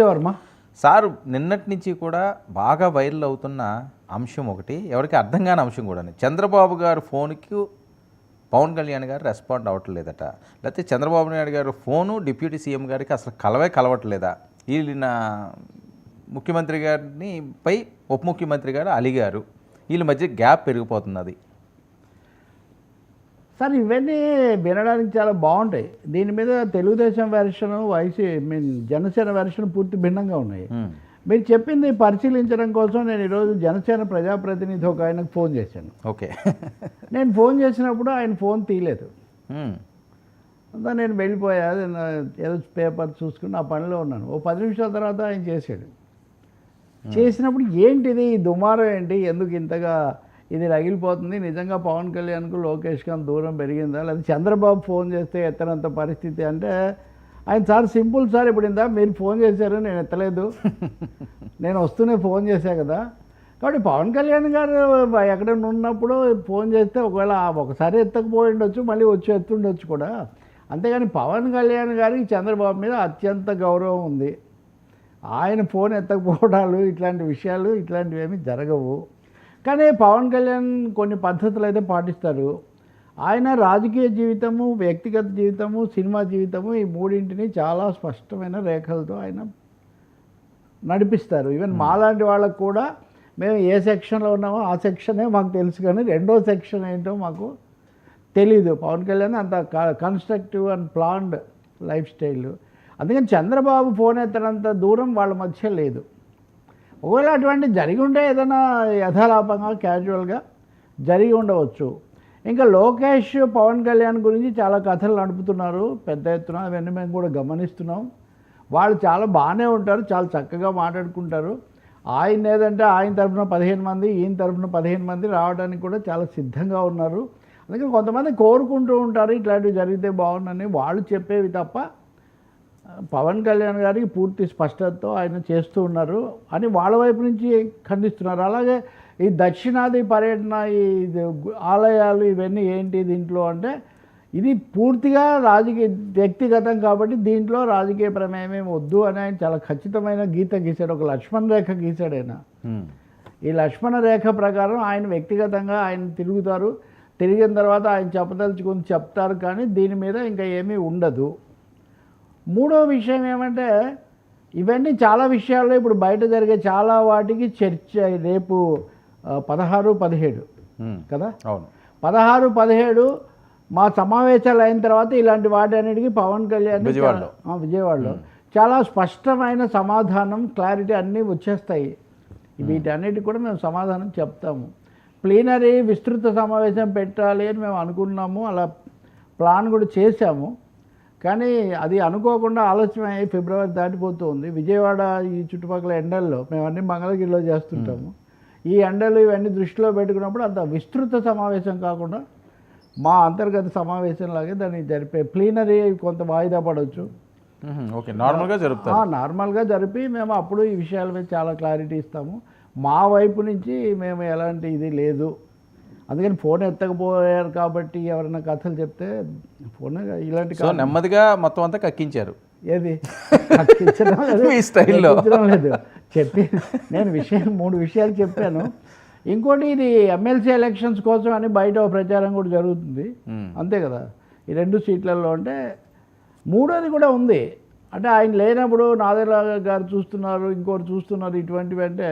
Varma sir నిన్నటి నుంచి కూడా బాగా వైరల్ అవుతున్న అంశం ఒకటి, ఎవరికి అర్థం కాని అంశం కూడా. చంద్రబాబు గారు ఫోన్కి పవన్ కళ్యాణ్ గారు రెస్పాండ్ అవ్వట్లేదట, లేకపోతే చంద్రబాబు నాయుడు గారు ఫోను డిప్యూటీ సీఎం గారికి అసలు కలవట్లేదా. వీళ్ళ ముఖ్యమంత్రి గారిని పై ఉప ముఖ్యమంత్రి గారు అలిగారు, వీళ్ళ మధ్య గ్యాప్ పెరిగిపోతున్నది. సార్ ఇవన్నీ వినడానికి చాలా బాగుంటాయి. దీని మీద తెలుగుదేశం వెర్షన్ జనసేన వెర్షన్ పూర్తి భిన్నంగా ఉన్నాయి. మీరు చెప్పింది పరిశీలించడం కోసం నేను ఈరోజు జనసేన ప్రజాప్రతినిధి ఒక ఆయనకు ఫోన్ చేశాను. ఓకే. నేను ఫోన్ చేసినప్పుడు ఆయన ఫోన్ తీయలేదు. అంతా నేను వెళ్ళిపోయా, ఏదో పేపర్ చూసుకుని ఆ పనిలో ఉన్నాను. ఓ 10 నిమిషాల తర్వాత ఆయన చేశాడు. చేసినప్పుడు ఏంటిది ఈ దుమారం, ఏంటి, ఎందుకు ఇంతగా ఇది రగిలిపోతుంది, నిజంగా పవన్ కళ్యాణ్కు లోకేష్కి అంత దూరం పెరిగిందా, లేదా చంద్రబాబు ఫోన్ చేస్తే ఎత్తనంత పరిస్థితి అంటే ఆయన సార్ సింపుల్ సార్, ఇప్పుడు ఇందా మీరు ఫోన్ చేశారు నేను ఎత్తలేదు, నేను వస్తూనే ఫోన్ చేశా కదా. కాబట్టి పవన్ కళ్యాణ్ గారు ఎక్కడైనా ఉన్నప్పుడు ఫోన్ చేస్తే ఒకవేళ ఒకసారి ఎత్తకపోయి ఉండొచ్చు, మళ్ళీ వచ్చి ఎత్తుండొచ్చు కూడా. అంతేగాని పవన్ కళ్యాణ్ గారికి చంద్రబాబు మీద అత్యంత గౌరవం ఉంది. ఆయన ఫోన్ ఎత్తకపోవడాలు ఇట్లాంటి విషయాలు ఇట్లాంటివి ఏమీ జరగవు. కానీ పవన్ కళ్యాణ్ కొన్ని పద్ధతులు అయితే పాటిస్తారు. ఆయన రాజకీయ జీవితము, వ్యక్తిగత జీవితము, సినిమా జీవితము, ఈ మూడింటిని చాలా స్పష్టమైన రేఖలతో ఆయన నడిపిస్తారు. ఈవెన్ మాలాంటి వాళ్ళకు కూడా మేము ఏ సెక్షన్లో ఉన్నామో ఆ సెక్షనే మాకు తెలుసు, కానీ రెండో సెక్షన్ ఏంటో మాకు తెలీదు. పవన్ కళ్యాణ్ అంత constructive and planned life style. అందుకని చంద్రబాబు ఫోన్ ఎత్తనంత దూరం వాళ్ళ మధ్య లేదు. ఒకవేళ అటువంటి జరిగి ఉంటే ఏదైనా యథాలాపంగా క్యాజువల్గా జరిగి ఉండవచ్చు. ఇంకా లోకేష్ పవన్ కళ్యాణ్ గురించి చాలా కథలు నడుపుతున్నారు పెద్ద ఎత్తున, అవన్నీ మేము కూడా గమనిస్తున్నాం. వాళ్ళు చాలా బాగానే ఉంటారు, చాలా చక్కగా మాట్లాడుకుంటారు. ఆయన ఏదంటే ఆయన తరఫున 15 మంది, ఈయన తరఫున 15 మంది రావడానికి కూడా చాలా సిద్ధంగా ఉన్నారు. అందుకని కొంతమంది కోరుకుంటూ ఉంటారు ఇట్లాంటివి జరిగితే బాగుండని, వాళ్ళు చెప్పేవి తప్ప పవన్ కళ్యాణ్ గారికి పూర్తి స్పష్టతతో ఆయన చేస్తూ ఉన్నారు అని వాళ్ళ వైపు నుంచి ఖండిస్తున్నారు. అలాగే ఈ దక్షిణాది పర్యటన, ఈ ఆలయాలు ఇవన్నీ ఏంటి దీంట్లో అంటే, ఇది పూర్తిగా రాజకీయ వ్యక్తిగతం కాబట్టి దీంట్లో రాజకీయ ప్రమేయం వద్దు అని ఆయన చాలా ఖచ్చితమైన గీత గీశాడు, ఒక లక్ష్మణ రేఖ గీశాడు ఆయన. ఈ లక్ష్మణ రేఖ ప్రకారం ఆయన వ్యక్తిగతంగా ఆయన తిరుగుతారు, తిరిగిన తర్వాత ఆయన చెప్పదలుచుకొని చెప్తారు, కానీ దీని మీద ఇంకా ఏమీ ఉండదు. మూడో విషయం ఏమంటే, ఇవన్నీ చాలా విషయాల్లో ఇప్పుడు బయట జరిగే చాలా వాటికి చర్చ రేపు 16, 17 కదా. 16, 17 మా సమావేశాలు అయిన తర్వాత ఇలాంటి వాటి అన్నిటికీ పవన్ కళ్యాణ్ విజయవాడలో చాలా స్పష్టమైన సమాధానం, క్లారిటీ అన్నీ వచ్చేస్తాయి. వీటన్నిటికి కూడా మేము సమాధానం చెప్తాము. ప్లీనరీ విస్తృత సమావేశం పెట్టాలి అని మేము అనుకున్నాము, అలా ప్లాన్ కూడా చేశాము. కానీ అది అనుకోకుండా ఆలస్యమై ఫిబ్రవరి దాటిపోతుంది. విజయవాడ ఈ చుట్టుపక్కల ఎండల్లో, మేము అన్ని మంగళగిరిలో చేస్తుంటాము, ఈ ఎండలు ఇవన్నీ దృష్టిలో పెట్టుకున్నప్పుడు అంత విస్తృత సమావేశం కాకుండా మా అంతర్గత సమావేశంలాగే దాన్ని జరిపే ప్లీనరీ కొంత వాయిదా పడవచ్చు. ఓకే, నార్మల్గా జరిపి మేము అప్పుడు ఈ విషయాల మీద చాలా క్లారిటీ ఇస్తాము. మా వైపు నుంచి మేము ఎలాంటి ఇది లేదు. అందుకని ఫోన్ ఎత్తకపోయారు కాబట్టి ఎవరైనా కథలు చెప్తే ఫోన్ ఇలాంటి నెమ్మదిగా మొత్తం అంతా కక్కించారు. ఏది కక్కించడం లేదు, చెప్పి నేను 3 విషయాలు చెప్పాను. ఇంకోటి, ఇది ఎమ్మెల్సీ ఎలక్షన్స్ కోసం అని బయట ప్రచారం కూడా జరుగుతుంది, అంతే కదా, ఈ 2 సీట్లలో. అంటే మూడోది కూడా ఉంది, అంటే ఆయన లేనప్పుడు నాదెళ్ల గారు చూస్తున్నారు, ఇంకోటి చూస్తున్నారు, ఇటువంటివి. అంటే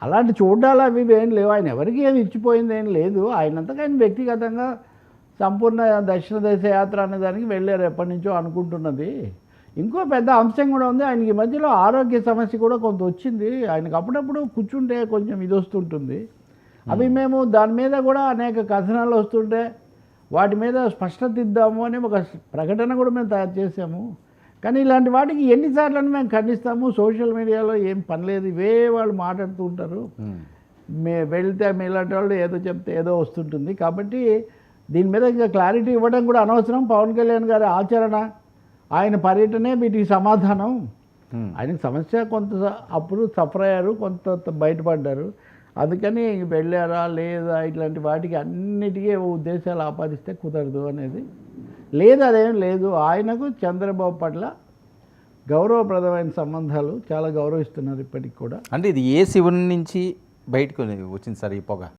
అలాంటి చూడాలి అవి ఏం లేవు. ఆయన ఎవరికి ఏమి ఇచ్చిపోయింది ఏం లేదు. ఆయనంతగా ఆయన వ్యక్తిగతంగా సంపూర్ణ దక్షిణ దేశ యాత్ర అనే దానికి వెళ్ళారు, ఎప్పటి నుంచో అనుకుంటున్నది. ఇంకో పెద్ద అంశం కూడా ఉంది, ఆయనకి మధ్యలో ఆరోగ్య సమస్య కూడా కొంత వచ్చింది. ఆయనకు అప్పుడప్పుడు కూర్చుంటే కొంచెం ఇది వస్తుంటుంది. అవి మేము దాని మీద కూడా అనేక కథనాలు వస్తుంటే వాటి మీద స్పష్టత ఇద్దాము అని ఒక ప్రకటన కూడా మేము తయారు చేసాము. కానీ ఇలాంటి వాటికి ఎన్నిసార్లు మేము ఖండిస్తాము. సోషల్ మీడియాలో ఏం పని లేదు, ఇవే వాళ్ళు మాట్లాడుతూ ఉంటారు. వెళ్తే మీలాంటి వాళ్ళు ఏదో చెప్తే ఏదో వస్తుంటుంది. కాబట్టి దీని మీద ఇంకా క్లారిటీ ఇవ్వడం కూడా అనవసరం. పవన్ కళ్యాణ్ గారి ఆచరణ, ఆయన పర్యటనే వీటికి సమాధానం. ఆయనకు సమస్య కొంత అప్పుడు సఫర్ అయ్యారు, కొంత బయటపడ్డారు. అందుకని వెళ్ళారా లేదా ఇట్లాంటి వాటికి అన్నిటికీ ఉద్దేశాలు ఆపాదిస్తే కుదరదు అనేది లేదు, అదేం లేదు. ఆయనకు చంద్రబాబు పట్ల గౌరవప్రదమైన సంబంధాలు, చాలా గౌరవిస్తున్నారు ఇప్పటికి కూడా. అంటే ఇది ఏ శివుని నుంచి బయటకు వచ్చింది సార్ ఈ పొగ?